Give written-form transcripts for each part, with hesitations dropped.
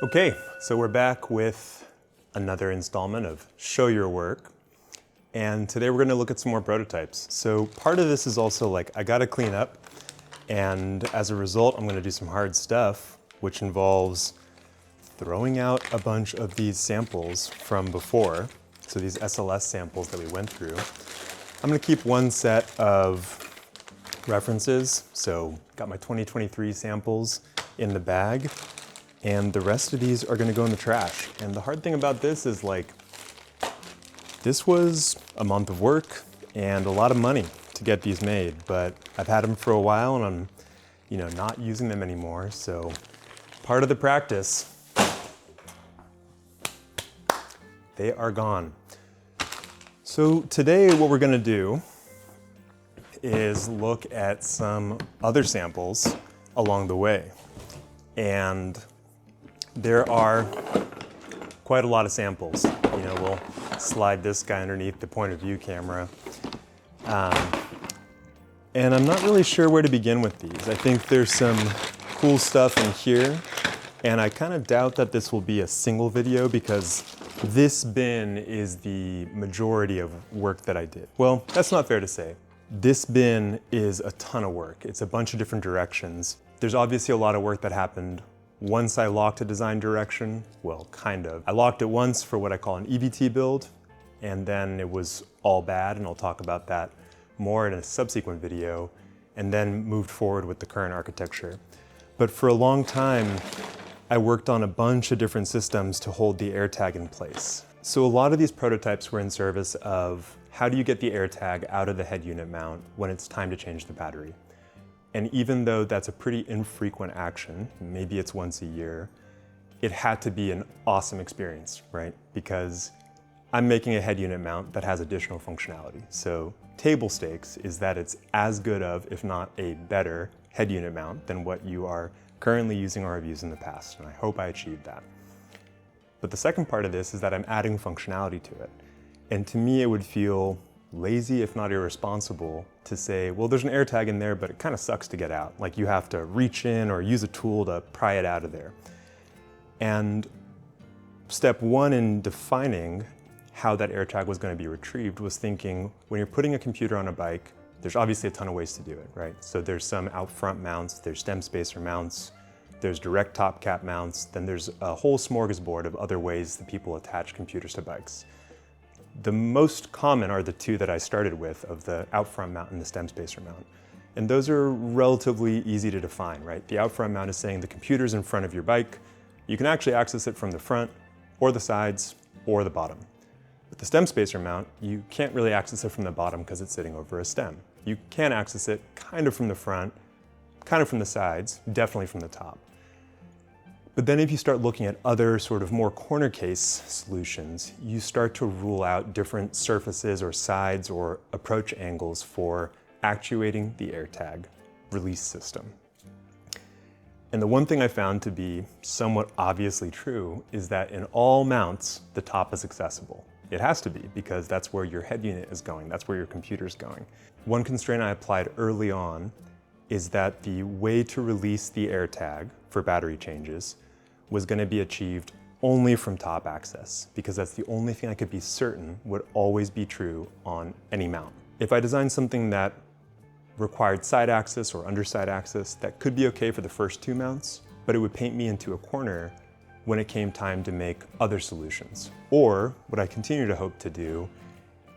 Okay, so we're back with another installment of Show Your Work. And today we're gonna look at some more prototypes. So part of this is also like, I gotta clean up. And as a result, I'm gonna do some hard stuff, which involves throwing out a bunch of these samples from before. So these SLS samples that we went through. I'm gonna keep one set of references. So got my 2023 samples in the bag. And the rest of these are gonna go in the trash. And the hard thing about this is like, this was a month of work and a lot of money to get these made, but I've had them for a while and I'm, not using them anymore. So part of the practice, they are gone. So today what we're gonna do is look at some other samples along the way. And there are quite a lot of samples. We'll slide this guy underneath the point of view camera. And I'm not really sure where to begin with these. I think there's some cool stuff in here, and I kind of doubt that this will be a single video because this bin is the majority of work that I did. Well, that's not fair to say. This bin is a ton of work. It's a bunch of different directions. There's obviously a lot of work that happened once I locked a design direction. Well, kind of. I locked it once for what I call an EVT build, and then it was all bad, and I'll talk about that more in a subsequent video, and then moved forward with the current architecture. But for a long time, I worked on a bunch of different systems to hold the AirTag in place. So a lot of these prototypes were in service of how do you get the AirTag out of the head unit mount when it's time to change the battery? And even though that's a pretty infrequent action, maybe it's once a year, it had to be an awesome experience, right? Because I'm making a head unit mount that has additional functionality. So table stakes is that it's as good of, if not a better, head unit mount than what you are currently using or have used in the past, and I hope I achieved that. But the second part of this is that I'm adding functionality to it. And to me, it would feel lazy, if not irresponsible, to say, well, there's an AirTag in there, but it kind of sucks to get out. Like you have to reach in or use a tool to pry it out of there. And step one in defining how that AirTag was going to be retrieved was thinking, when you're putting a computer on a bike, there's obviously a ton of ways to do it, right? So there's some out front mounts, there's stem spacer mounts, there's direct top cap mounts, then there's a whole smorgasbord of other ways that people attach computers to bikes. The most common are the two that I started with, of the out front mount and the stem spacer mount. And those are relatively easy to define, right? The out front mount is saying the computer's in front of your bike. You can actually access it from the front or the sides or the bottom. With the stem spacer mount, you can't really access it from the bottom because it's sitting over a stem. You can access it kind of from the front, kind of from the sides, definitely from the top. But then if you start looking at other sort of more corner case solutions, you start to rule out different surfaces or sides or approach angles for actuating the AirTag release system. And the one thing I found to be somewhat obviously true is that in all mounts, the top is accessible. It has to be, because that's where your head unit is going, that's where your computer's going. One constraint I applied early on is that the way to release the AirTag for battery changes was going to be achieved only from top access, because that's the only thing I could be certain would always be true on any mount. If I designed something that required side access or underside access, that could be okay for the first two mounts, but it would paint me into a corner when it came time to make other solutions. Or what I continue to hope to do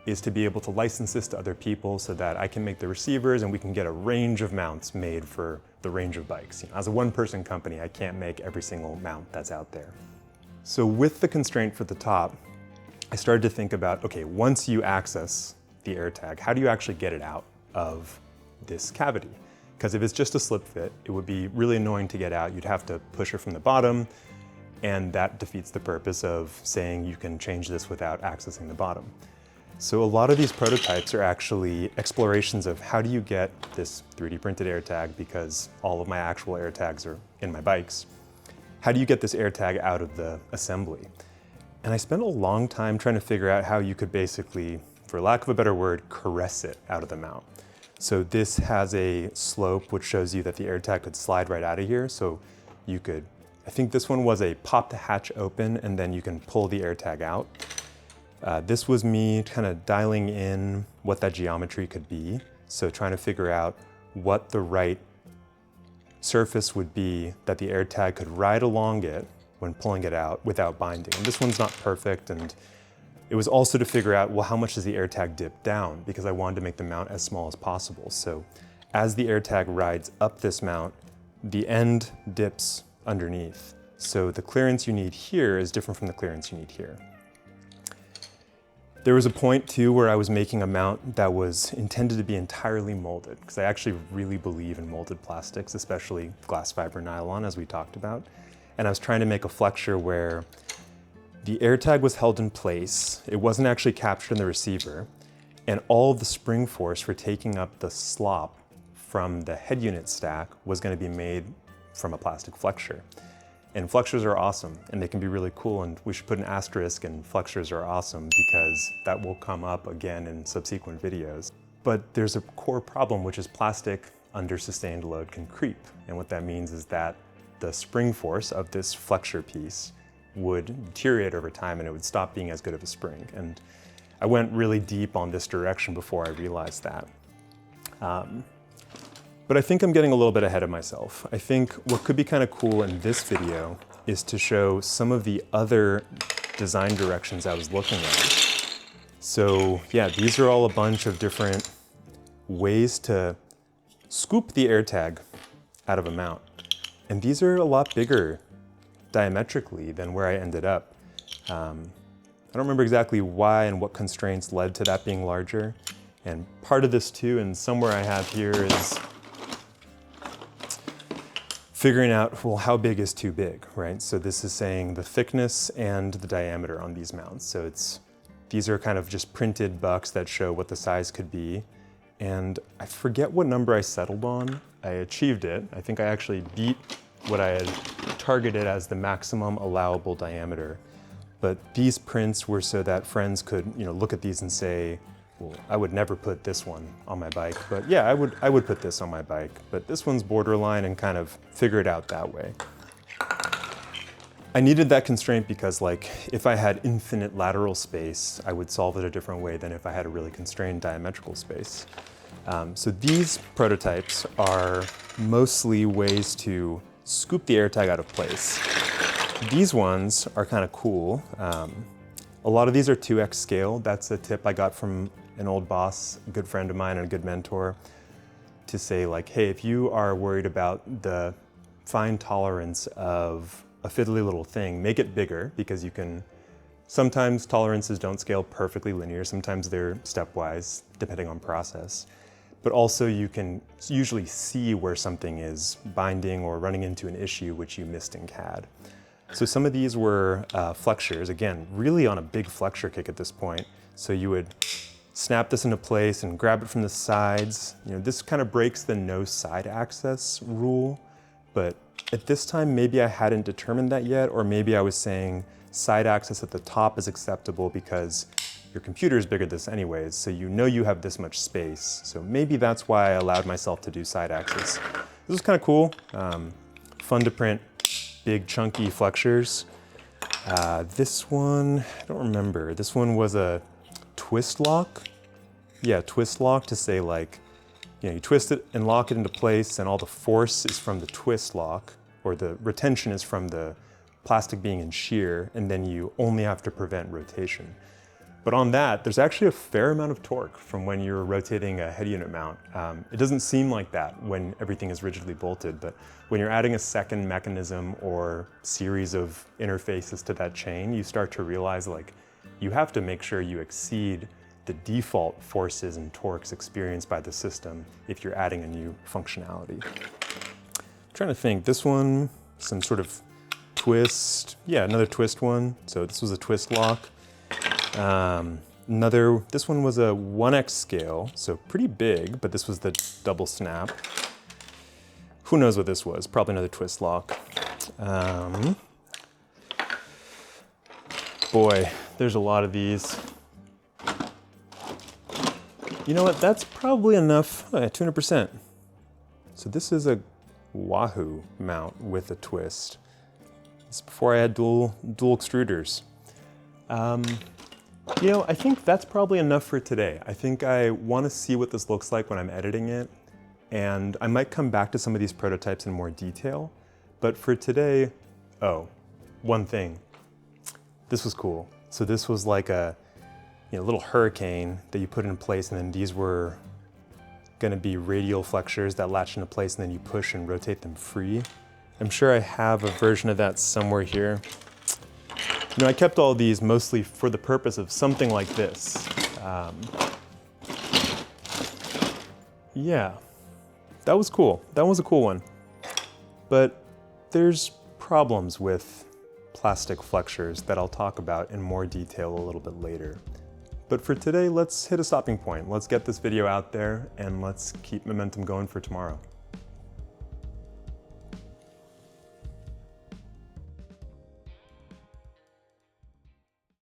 is to be able to license this to other people so that I can make the receivers and we can get a range of mounts made for the range of bikes. As a one-person company, I can't make every single mount that's out there. So with the constraint for the top, I started to think about, okay, once you access the AirTag, how do you actually get it out of this cavity? Because if it's just a slip fit, it would be really annoying to get out. You'd have to push it from the bottom, and that defeats the purpose of saying you can change this without accessing the bottom. So a lot of these prototypes are actually explorations of how do you get this 3D printed AirTag, because all of my actual AirTags are in my bikes. How do you get this AirTag out of the assembly? And I spent a long time trying to figure out how you could basically, for lack of a better word, caress it out of the mount. So this has a slope which shows you that the AirTag could slide right out of here. So you could I think this one was a pop the hatch open and then you can pull the air tag out. This was me kind of dialing in what that geometry could be. So trying to figure out what the right surface would be that the air tag could ride along it when pulling it out without binding. And this one's not perfect, and it was also to figure out, well, how much does the air tag dip down? Because I wanted to make the mount as small as possible. So as the air tag rides up this mount, the end dips underneath. So the clearance you need here is different from the clearance you need here. There was a point too where I was making a mount that was intended to be entirely molded, because I actually really believe in molded plastics, especially glass fiber nylon, as we talked about. And I was trying to make a flexure where the air tag was held in place, it wasn't actually captured in the receiver, and all of the spring force for taking up the slop from the head unit stack was going to be made from a plastic flexure. And flexures are awesome, and they can be really cool, and we should put an asterisk in flexures are awesome because that will come up again in subsequent videos. But there's a core problem, which is plastic under sustained load can creep. And what that means is that the spring force of this flexure piece would deteriorate over time and it would stop being as good of a spring. And I went really deep on this direction before I realized that. But I think I'm getting a little bit ahead of myself. I think what could be kind of cool in this video is to show some of the other design directions I was looking at. So yeah, these are all a bunch of different ways to scoop the air tag out of a mount. And these are a lot bigger diametrically than where I ended up. I don't remember exactly why and what constraints led to that being larger. And part of this too, and somewhere I have here, is figuring out, well, how big is too big, right? So this is saying the thickness and the diameter on these mounts. So these are kind of just printed bucks that show what the size could be. And I forget what number I settled on. I achieved it. I think I actually beat what I had targeted as the maximum allowable diameter. But these prints were so that friends could, look at these and say, well, I would never put this one on my bike, but yeah, I would put this on my bike, but this one's borderline, and kind of figure it out that way. I needed that constraint because, like, if I had infinite lateral space, I would solve it a different way than if I had a really constrained diametrical space. So these prototypes are mostly ways to scoop the air tag out of place. These ones are kind of cool. A lot of these are 2x scale. That's a tip I got from an old boss, a good friend of mine and a good mentor, to say, like, hey, if you are worried about the fine tolerance of a fiddly little thing, make it bigger, because you can, sometimes tolerances don't scale perfectly linear, sometimes they're stepwise, depending on process. But also you can usually see where something is binding or running into an issue which you missed in CAD. So some of these were flexures, again, really on a big flexure kick at this point. So you would snap this into place and grab it from the sides. This kind of breaks the no side access rule, but at this time, maybe I hadn't determined that yet, or maybe I was saying side access at the top is acceptable because your computer is bigger than this anyways, so you have this much space. So maybe that's why I allowed myself to do side access. This was kind of cool, fun to print big chunky flexures. This one, I don't remember. This one was a twist lock. Yeah, twist lock to say, like, you twist it and lock it into place and all the force is from the twist lock, or the retention is from the plastic being in shear, and then you only have to prevent rotation. But on that, there's actually a fair amount of torque from when you're rotating a head unit mount. It doesn't seem like that when everything is rigidly bolted, but when you're adding a second mechanism or series of interfaces to that chain, you start to realize, like, you have to make sure you exceed the default forces and torques experienced by the system if you're adding a new functionality. I'm trying to think, this one, some sort of twist, yeah, another twist one. So this was a twist lock. This one was a 1x scale, so pretty big, but this was the double snap. Who knows what this was? Probably another twist lock. Boy, there's a lot of these. You know what, that's probably enough, 200%. So this is a Wahoo mount with a twist. This is before I had dual extruders. You know, I think that's probably enough for today. I think I want to see what this looks like when I'm editing it, and I might come back to some of these prototypes in more detail. But for today, oh, one thing. This was cool. So this was like a little hurricane that you put in place, and then these were gonna be radial flexures that latch into place, and then you push and rotate them free. I'm sure I have a version of that somewhere here. You know, I kept all these mostly for the purpose of something like this. Yeah, that was cool. That was a cool one. But there's problems with plastic flexures that I'll talk about in more detail a little bit later. But for today, let's hit a stopping point. Let's get this video out there and let's keep momentum going for tomorrow.